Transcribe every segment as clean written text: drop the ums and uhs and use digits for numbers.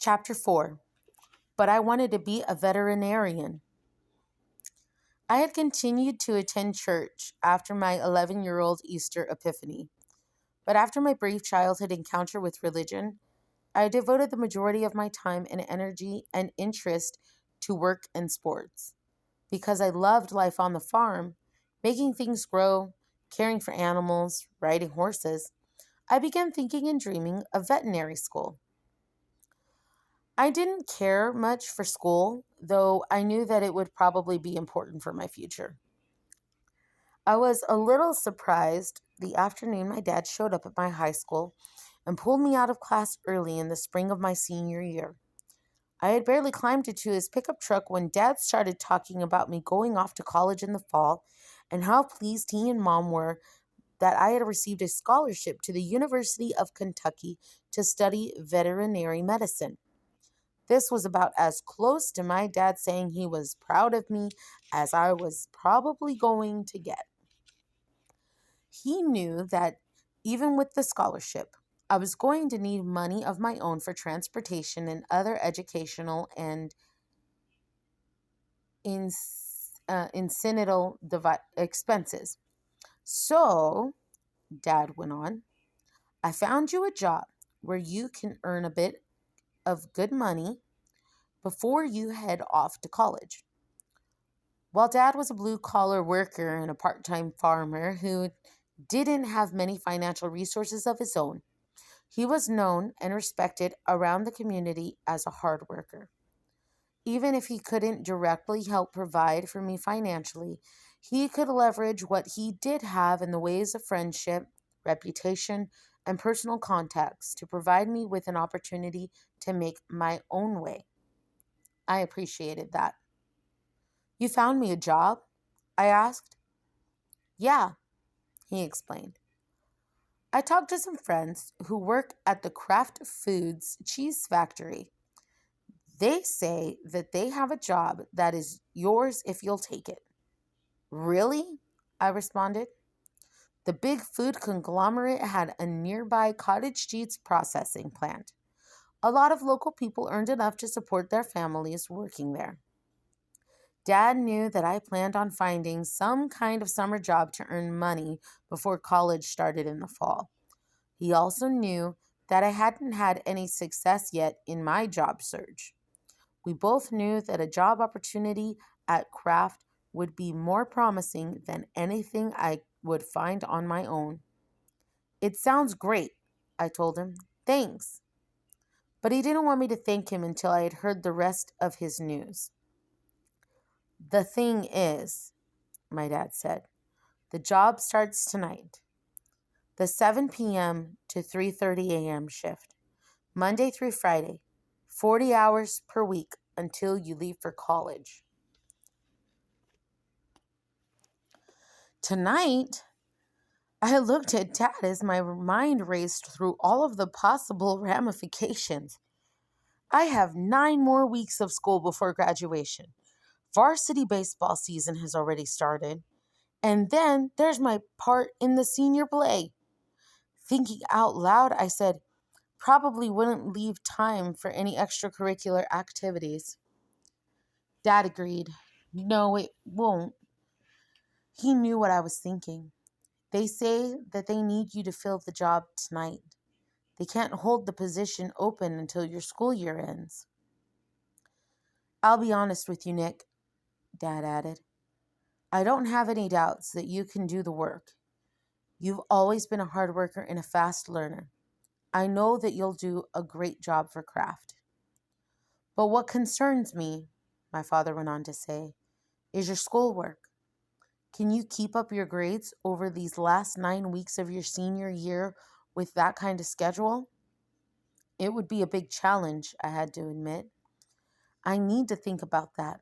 Chapter 4. But I wanted to be a veterinarian. I had continued to attend church after my 11-year-old Easter Epiphany. But after my brief childhood encounter with religion, I devoted the majority of my time and energy and interest to work and sports. Because I loved life on the farm, making things grow, caring for animals, riding horses, I began thinking and dreaming of veterinary school. I didn't care much for school, though I knew that it would probably be important for my future. I was a little surprised the afternoon my dad showed up at my high school and pulled me out of class early in the spring of my senior year. I had barely climbed into his pickup truck when Dad started talking about me going off to college in the fall and how pleased he and Mom were that I had received a scholarship to the University of Kentucky to study veterinary medicine. This was about as close to my dad saying he was proud of me as I was probably going to get. He knew that even with the scholarship, I was going to need money of my own for transportation and other educational and incidental expenses. So, Dad went on, I found you a job where you can earn a bit of good money before you head off to college. While Dad was a blue collar worker and a part time farmer who didn't have many financial resources of his own, he was known and respected around the community as a hard worker. Even if he couldn't directly help provide for me financially, he could leverage what he did have in the ways of friendship, reputation, and personal contacts to provide me with an opportunity to make my own way. I appreciated that. You found me a job? I asked. Yeah, he explained. I talked to some friends who work at the Kraft Foods cheese factory. They say that they have a job that is yours if you'll take it. Really? I responded. The big food conglomerate had a nearby cottage cheese processing plant. A lot of local people earned enough to support their families working there. Dad knew that I planned on finding some kind of summer job to earn money before college started in the fall. He also knew that I hadn't had any success yet in my job search. We both knew that a job opportunity at Kraft would be more promising than anything I would find on my own. It sounds great, I told him. Thanks. But he didn't want me to thank him until I had heard the rest of his news. The thing is, my dad said, the job starts tonight. The 7 p.m. to 3:30 a.m. shift, Monday through Friday, 40 hours per week until you leave for college. Tonight, I looked at Dad as my mind raced through all of the possible ramifications. I have 9 more weeks of school before graduation. Varsity baseball season has already started. And then there's my part in the senior play. Thinking out loud, I said, probably wouldn't leave time for any extracurricular activities. Dad agreed. No, it won't. He knew what I was thinking. They say that they need you to fill the job tonight. They can't hold the position open until your school year ends. I'll be honest with you, Nick, Dad added. I don't have any doubts that you can do the work. You've always been a hard worker and a fast learner. I know that you'll do a great job for Kraft. But what concerns me, my father went on to say, is your schoolwork. Can you keep up your grades over these last 9 weeks of your senior year with that kind of schedule? It would be a big challenge, I had to admit. I need to think about that.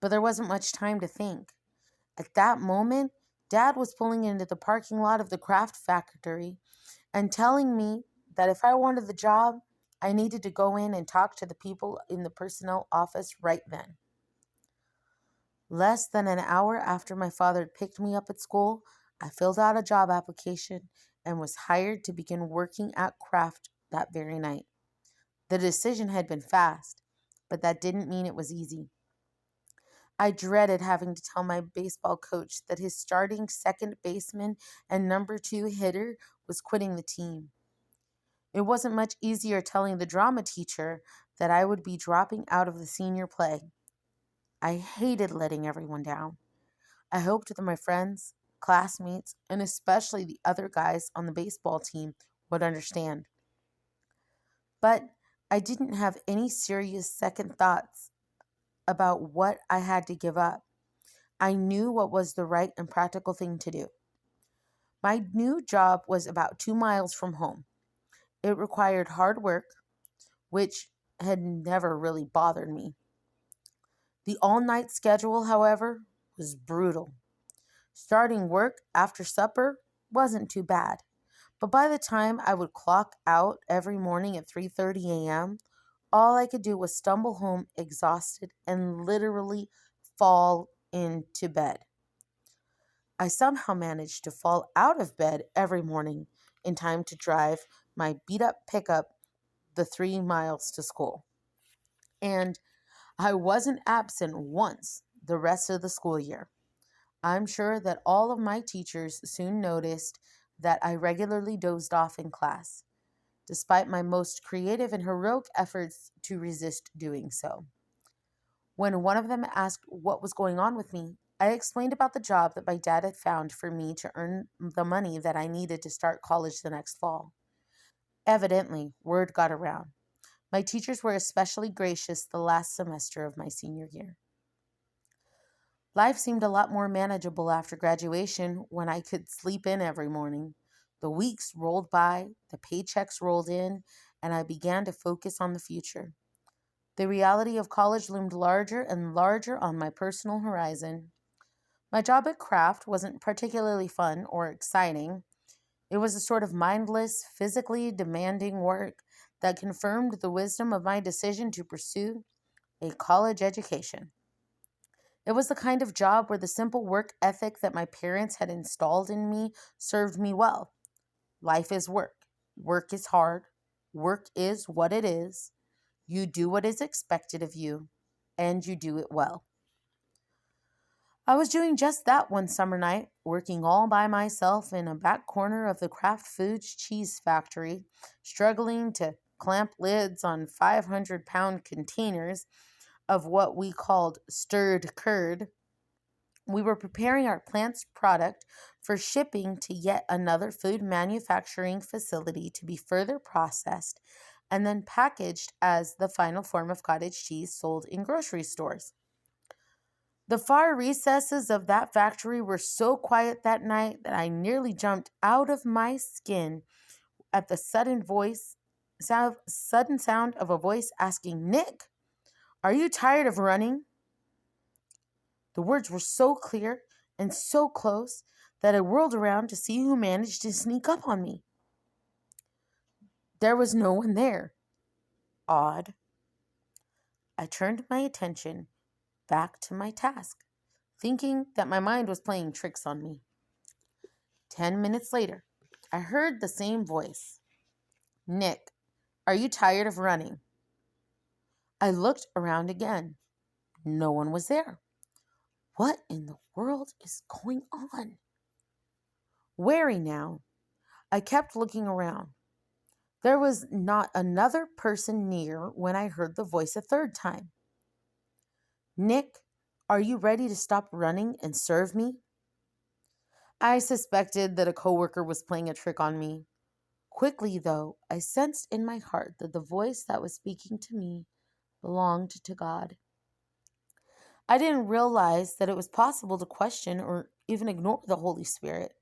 But there wasn't much time to think. At that moment, Dad was pulling into the parking lot of the Kraft factory and telling me that if I wanted the job, I needed to go in and talk to the people in the personnel office right then. Less than an hour after my father had picked me up at school, I filled out a job application and was hired to begin working at Kraft that very night. The decision had been fast, but that didn't mean it was easy. I dreaded having to tell my baseball coach that his starting second baseman and number two hitter was quitting the team. It wasn't much easier telling the drama teacher that I would be dropping out of the senior play. I hated letting everyone down. I hoped that my friends, classmates, and especially the other guys on the baseball team would understand. But I didn't have any serious second thoughts about what I had to give up. I knew what was the right and practical thing to do. My new job was about 2 miles from home. It required hard work, which had never really bothered me. The all night schedule, however, was brutal. Starting work after supper wasn't too bad, but by the time I would clock out every morning at 3:30 a.m., all I could do was stumble home exhausted and literally fall into bed. I somehow managed to fall out of bed every morning in time to drive my beat up pickup the 3 miles to school. And I wasn't absent once the rest of the school year. I'm sure that all of my teachers soon noticed that I regularly dozed off in class, despite my most creative and heroic efforts to resist doing so. When one of them asked what was going on with me, I explained about the job that my dad had found for me to earn the money that I needed to start college the next fall. Evidently, word got around. My teachers were especially gracious the last semester of my senior year. Life seemed a lot more manageable after graduation when I could sleep in every morning. The weeks rolled by, the paychecks rolled in, and I began to focus on the future. The reality of college loomed larger and larger on my personal horizon. My job at Kraft wasn't particularly fun or exciting. It was a sort of mindless, physically demanding work that confirmed the wisdom of my decision to pursue a college education. It was the kind of job where the simple work ethic that my parents had installed in me served me well. Life is work. Work is hard. Work is what it is. You do what is expected of you, and you do it well. I was doing just that one summer night, working all by myself in a back corner of the Kraft Foods cheese factory, struggling to clamp lids on 500-pound containers of what we called stirred curd. We were preparing our plant's product for shipping to yet another food manufacturing facility to be further processed and then packaged as the final form of cottage cheese sold in grocery stores. The far recesses of that factory were so quiet that night that I nearly jumped out of my skin at the sudden sound of a voice asking, "Nick, are you tired of running?" The words were so clear and so close that I whirled around to see who managed to sneak up on me. There was no one there. Odd. I turned my attention back to my task, thinking that my mind was playing tricks on me. 10 minutes later, I heard the same voice. "Nick, are you tired of running?" I looked around again. No one was there. What in the world is going on? Wary now, I kept looking around. There was not another person near when I heard the voice a third time. "Nick, are you ready to stop running and serve me?" I suspected that a coworker was playing a trick on me. Quickly, though, I sensed in my heart that the voice that was speaking to me belonged to God. I didn't realize that it was possible to question or even ignore the Holy Spirit.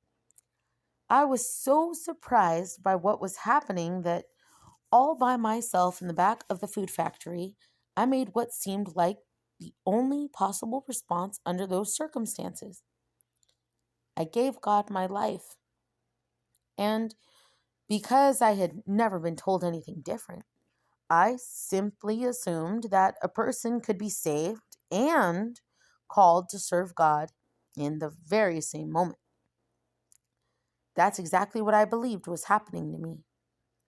I was so surprised by what was happening that all by myself in the back of the food factory, I made what seemed like the only possible response under those circumstances. I gave God my life. And because I had never been told anything different, I simply assumed that a person could be saved and called to serve God in the very same moment. That's exactly what I believed was happening to me.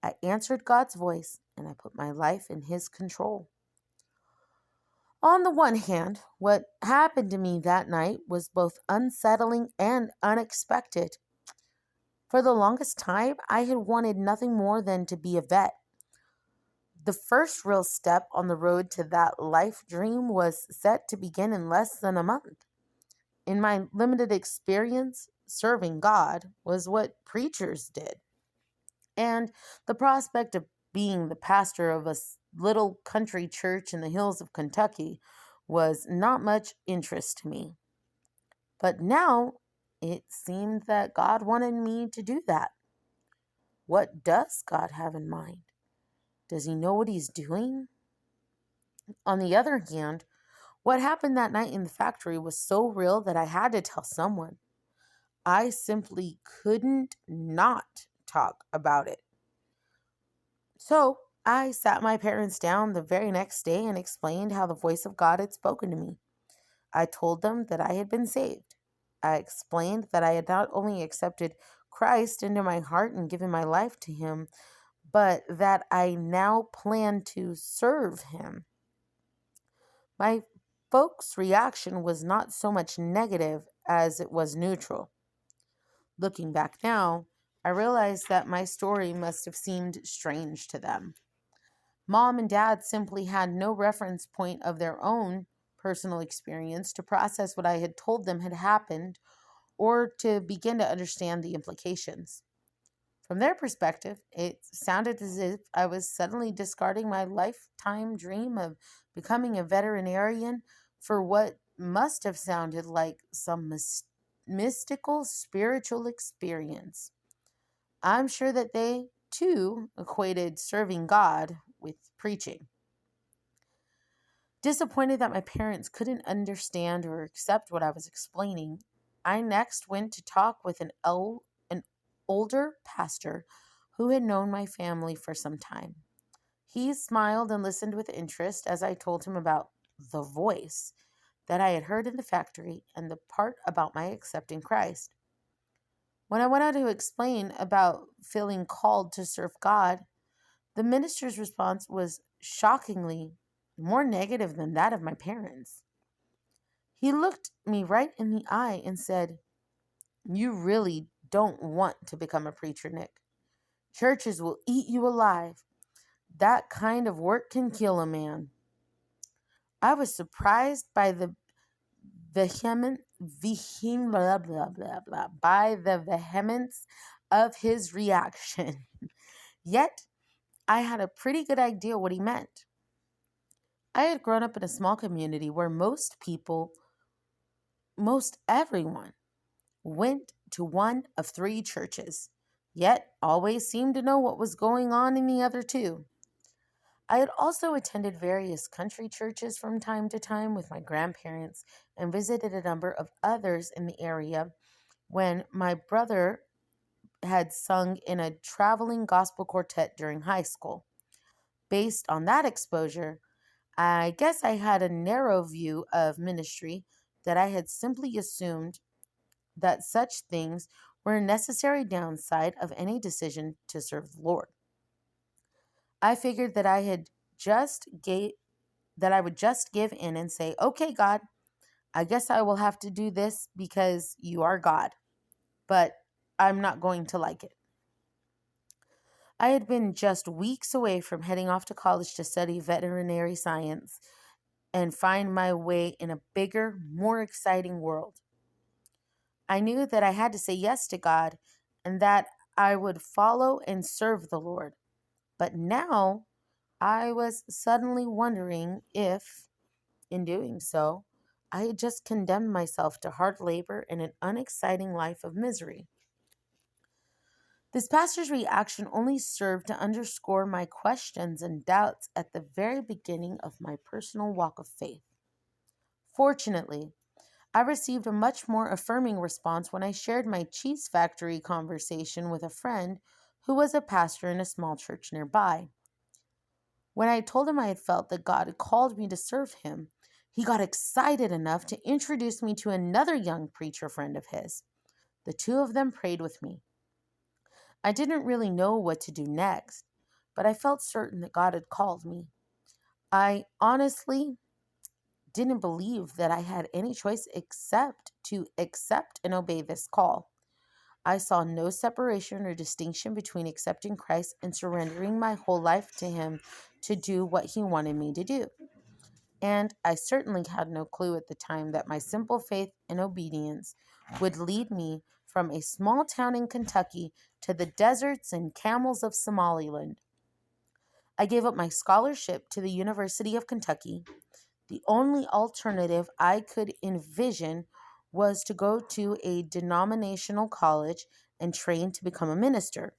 I answered God's voice and I put my life in His control. On the one hand, what happened to me that night was both unsettling and unexpected. For the longest time, I had wanted nothing more than to be a vet. The first real step on the road to that life dream was set to begin in less than a month. In my limited experience, serving God was what preachers did. And the prospect of being the pastor of a little country church in the hills of Kentucky was not much interest to me. But now it seemed that God wanted me to do that. What does God have in mind? Does He know what He's doing? On the other hand, what happened that night in the factory was so real that I had to tell someone. I simply couldn't not talk about it. So I sat my parents down the very next day and explained how the voice of God had spoken to me. I told them that I had been saved. I explained that I had not only accepted Christ into my heart and given my life to Him, but that I now plan to serve Him. My folks' reaction was not so much negative as it was neutral. Looking back now, I realized that my story must have seemed strange to them. Mom and Dad simply had no reference point of their own personal experience to process what I had told them had happened or to begin to understand the implications. From their perspective, it sounded as if I was suddenly discarding my lifetime dream of becoming a veterinarian for what must have sounded like some mystical spiritual experience. I'm sure that they, too, equated serving God with preaching. Disappointed that my parents couldn't understand or accept what I was explaining, I next went to talk with an older pastor who had known my family for some time. He smiled and listened with interest as I told him about the voice that I had heard in the factory and the part about my accepting Christ. When I went on to explain about feeling called to serve God, the minister's response was shockingly more negative than that of my parents. He looked me right in the eye and said, "You really don't want to become a preacher, Nick. Churches will eat you alive. That kind of work can kill a man." I was surprised by the vehemence of his reaction. Yet, I had a pretty good idea what he meant. I had grown up in a small community where most everyone, went to one of three churches, yet always seemed to know what was going on in the other two. I had also attended various country churches from time to time with my grandparents and visited a number of others in the area when my brother had sung in a traveling gospel quartet during high school. Based on that exposure, I guess I had a narrow view of ministry that I had simply assumed that such things were a necessary downside of any decision to serve the Lord. I figured that I would just give in and say, "Okay, God, I guess I will have to do this because you are God, but I'm not going to like it." I had been just weeks away from heading off to college to study veterinary science and find my way in a bigger, more exciting world. I knew that I had to say yes to God and that I would follow and serve the Lord. But now I was suddenly wondering if, in doing so, I had just condemned myself to hard labor and an unexciting life of misery. This pastor's reaction only served to underscore my questions and doubts at the very beginning of my personal walk of faith. Fortunately, I received a much more affirming response when I shared my cheese factory conversation with a friend who was a pastor in a small church nearby. When I told him I had felt that God had called me to serve Him, he got excited enough to introduce me to another young preacher friend of his. The two of them prayed with me. I didn't really know what to do next, but I felt certain that God had called me. I honestly didn't believe that I had any choice except to accept and obey this call. I saw no separation or distinction between accepting Christ and surrendering my whole life to Him to do what He wanted me to do. And I certainly had no clue at the time that my simple faith and obedience would lead me from a small town in Kentucky to the deserts and camels of Somaliland. I gave up my scholarship to the University of Kentucky. The only alternative I could envision was to go to a denominational college and train to become a minister.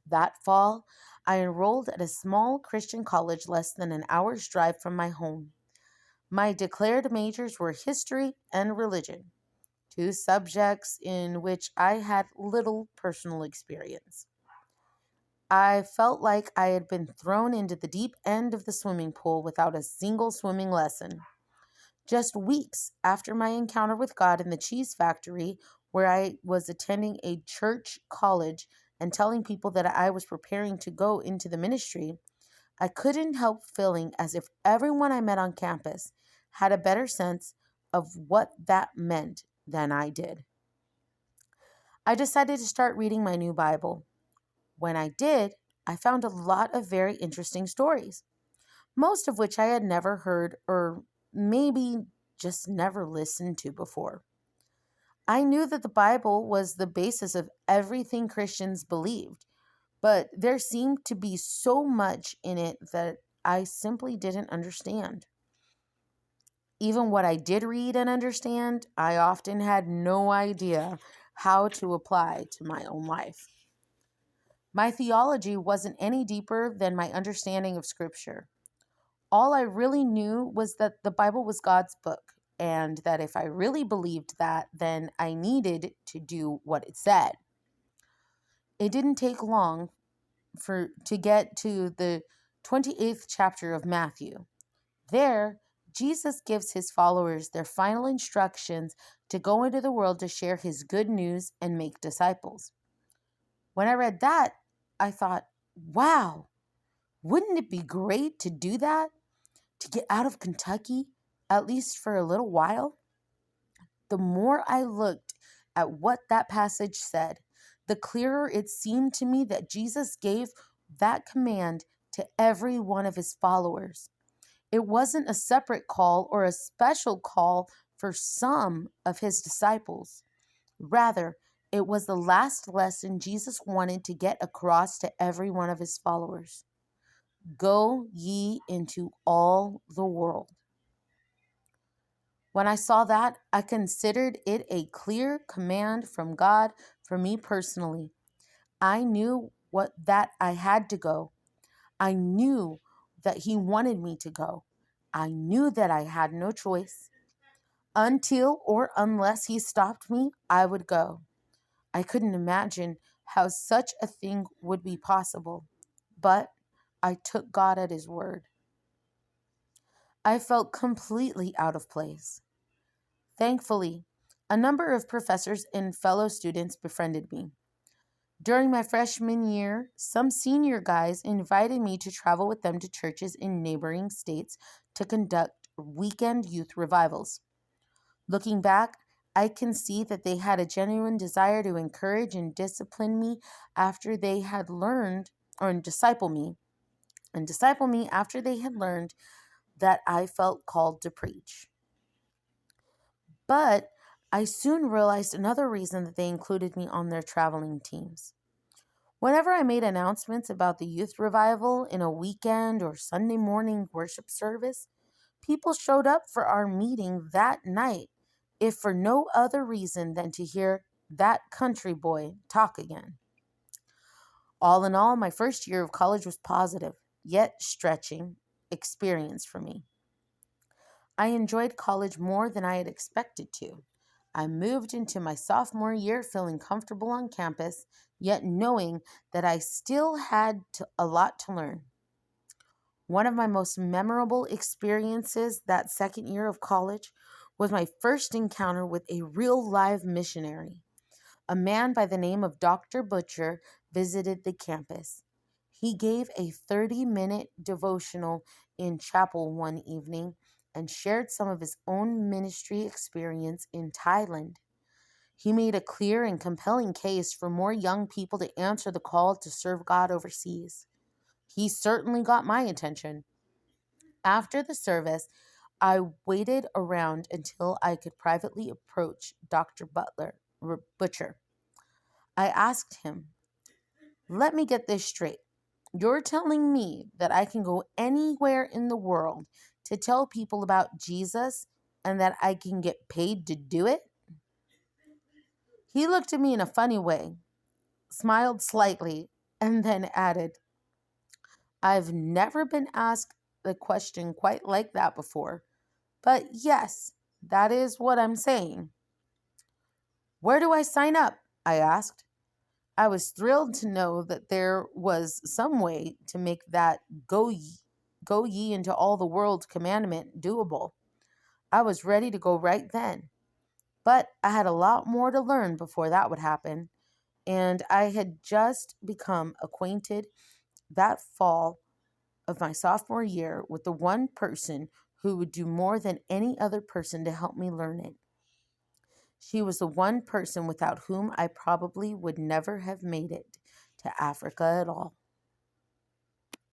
That fall, I enrolled at a small Christian college less than an hour's drive from my home. My declared majors were history and religion, two subjects in which I had little personal experience. I felt like I had been thrown into the deep end of the swimming pool without a single swimming lesson. Just weeks after my encounter with God in the cheese factory, where I was attending a church college and telling people that I was preparing to go into the ministry, I couldn't help feeling as if everyone I met on campus had a better sense of what that meant than I did. I decided to start reading my new Bible. When I did, I found a lot of very interesting stories, most of which I had never heard or maybe just never listened to before. I knew that the Bible was the basis of everything Christians believed, but there seemed to be so much in it that I simply didn't understand. Even what I did read and understand, I often had no idea how to apply to my own life. My theology wasn't any deeper than my understanding of Scripture. All I really knew was that the Bible was God's book, and that if I really believed that, then I needed to do what it said. It didn't take long to get to the 28th chapter of Matthew. There, Jesus gives his followers their final instructions to go into the world to share his good news and make disciples. When I read that, I thought, wow, wouldn't it be great to do that? To get out of Kentucky, at least for a little while? The more I looked at what that passage said, the clearer it seemed to me that Jesus gave that command to every one of his followers. It wasn't a separate call or a special call for some of his disciples. Rather, it was the last lesson Jesus wanted to get across to every one of his followers. Go ye into all the world. When I saw that, I considered it a clear command from God for me personally. I knew that I had to go. I knew that he wanted me to go. I knew that I had no choice. Until or unless he stopped me, I would go. I couldn't imagine how such a thing would be possible, but I took God at his word. I felt completely out of place. Thankfully, a number of professors and fellow students befriended me. During my freshman year, some senior guys invited me to travel with them to churches in neighboring states to conduct weekend youth revivals. Looking back, I can see that they had a genuine desire to encourage and discipline me after they had learned, or disciple me after they had learned that I felt called to preach. But I soon realized another reason that they included me on their traveling teams. Whenever I made announcements about the youth revival in a weekend or Sunday morning worship service, people showed up for our meeting that night, if for no other reason than to hear that country boy talk again. All in all, my first year of college was positive, yet stretching experience for me. I enjoyed college more than I had expected to. I moved into my sophomore year feeling comfortable on campus, yet knowing that I still had a lot to learn. One of my most memorable experiences that second year of college was my first encounter with a real live missionary. A man by the name of Dr. Butcher visited the campus. He gave a 30-minute devotional in chapel one evening and shared some of his own ministry experience in Thailand. He made a clear and compelling case for more young people to answer the call to serve God overseas. He certainly got my attention. After the service, I waited around until I could privately approach Dr. Butcher. I asked him, "Let me get this straight. You're telling me that I can go anywhere in the world to tell people about Jesus and that I can get paid to do it?" He looked at me in a funny way, smiled slightly, and then added, "I've never been asked the question quite like that before, but yes, that is what I'm saying." "Where do I sign up?" I asked. I was thrilled to know that there was some way to make that go ye into all the world commandment doable. I was ready to go right then, but I had a lot more to learn before that would happen, and I had just become acquainted that fall of my sophomore year with the one person who would do more than any other person to help me learn it. She was the one person without whom I probably would never have made it to Africa at all.